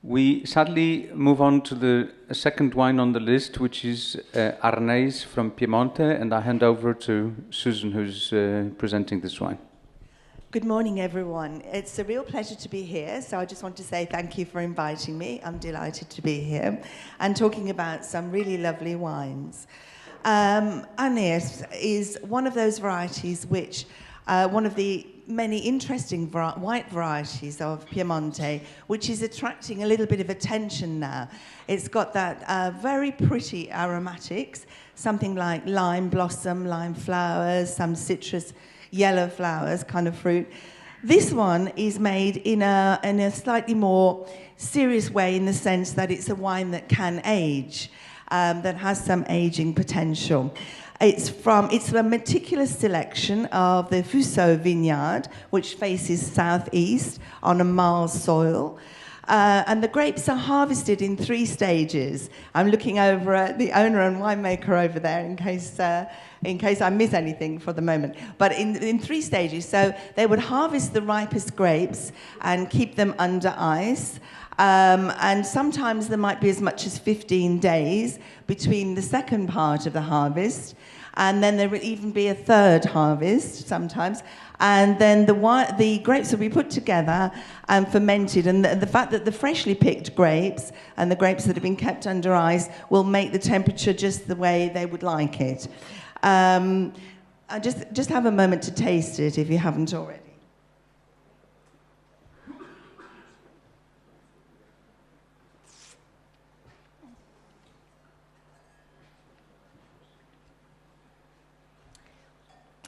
We sadly move on to the second wine on the list, which is Arneis from Piemonte, and I hand over to Susan, who's presenting this wine. Good morning, everyone. It's a real pleasure to be here, so I just want to say thank you for inviting me. I'm delighted to be here and talking about some really lovely wines. Arneis is one of those varieties which, one of the many interesting white varieties of Piemonte, which is attracting a little bit of attention now. It's got that very pretty aromatics, something like lime blossom, lime flowers, some citrus, yellow flowers kind of fruit. This one is made in a slightly more serious way, in the sense that it's a wine that can age, that has some aging potential. It's a meticulous selection of the Warsaw vineyard, which faces southeast on a marl soil. And the grapes are harvested in 3 stages. I'm looking over at the owner and winemaker over there in case I miss anything for the moment. But in 3 stages. So they would harvest the ripest grapes and keep them under ice. And sometimes there might be as much as 15 days between the second part of the harvest. And then there would even be a third harvest sometimes. And then the grapes will be put together and fermented. And the fact that the freshly picked grapes and the grapes that have been kept under ice will make the temperature just the way they would like it. Just have a moment to taste it if you haven't already.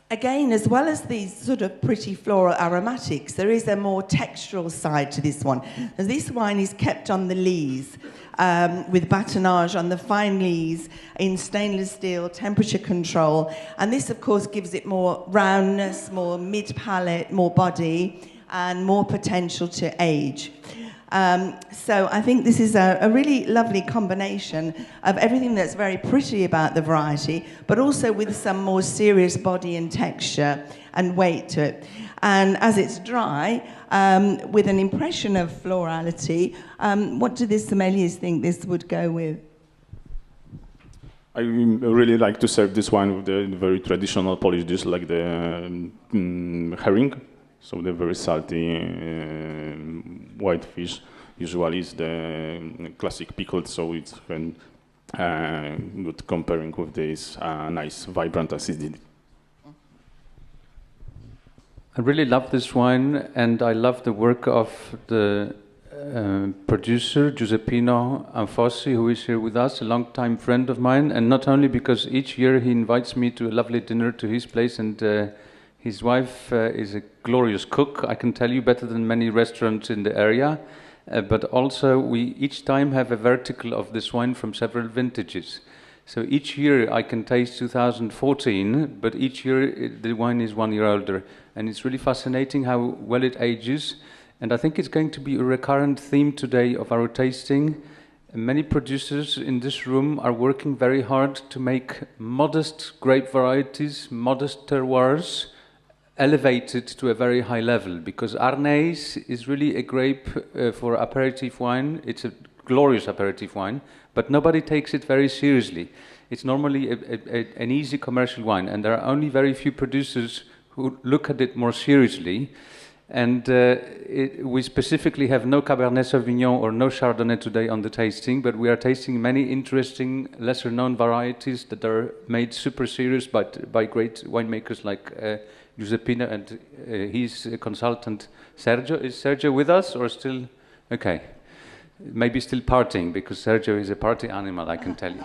Again, as well as these sort of pretty floral aromatics, there is a more textural side to this one. And this wine is kept on the lees, with batonnage on the fine lees in stainless steel, temperature control. And this, of course, gives it more roundness, more mid-palate, more body, and more potential to age. So I think this is a really lovely combination of everything that's very pretty about the variety, but also with some more serious body and texture and weight to it. And as it's dry, with an impression of florality, what do the sommeliers think this would go with? I really like to serve this wine with the very traditional Polish dish, like the herring. So the very salty white fish usually is the classic pickled, so it's good comparing with this nice, vibrant acidity. I really love this wine, and I love the work of the producer, Giuseppino Anfossi, who is here with us, a long-time friend of mine, and not only because each year he invites me to a lovely dinner to his place, and his wife is a glorious cook, I can tell you, better than many restaurants in the area. But also we each time have a vertical of this wine from several vintages. So each year I can taste 2014, but each year the wine is 1 year older. And it's really fascinating how well it ages. And I think it's going to be a recurrent theme today of our tasting. Many producers in this room are working very hard to make modest grape varieties, modest terroirs, elevated to a very high level, because Arneis is really a grape for aperitif wine. It's a glorious aperitif wine, but nobody takes it very seriously. It's normally an easy commercial wine, and there are only very few producers who look at it more seriously. And we specifically have no Cabernet Sauvignon or no Chardonnay today on the tasting, but we are tasting many interesting, lesser-known varieties that are made super serious by great winemakers like Giuseppino and his consultant Sergio. Is Sergio with us or still? Okay. Maybe still partying, because Sergio is a party animal, I can tell you.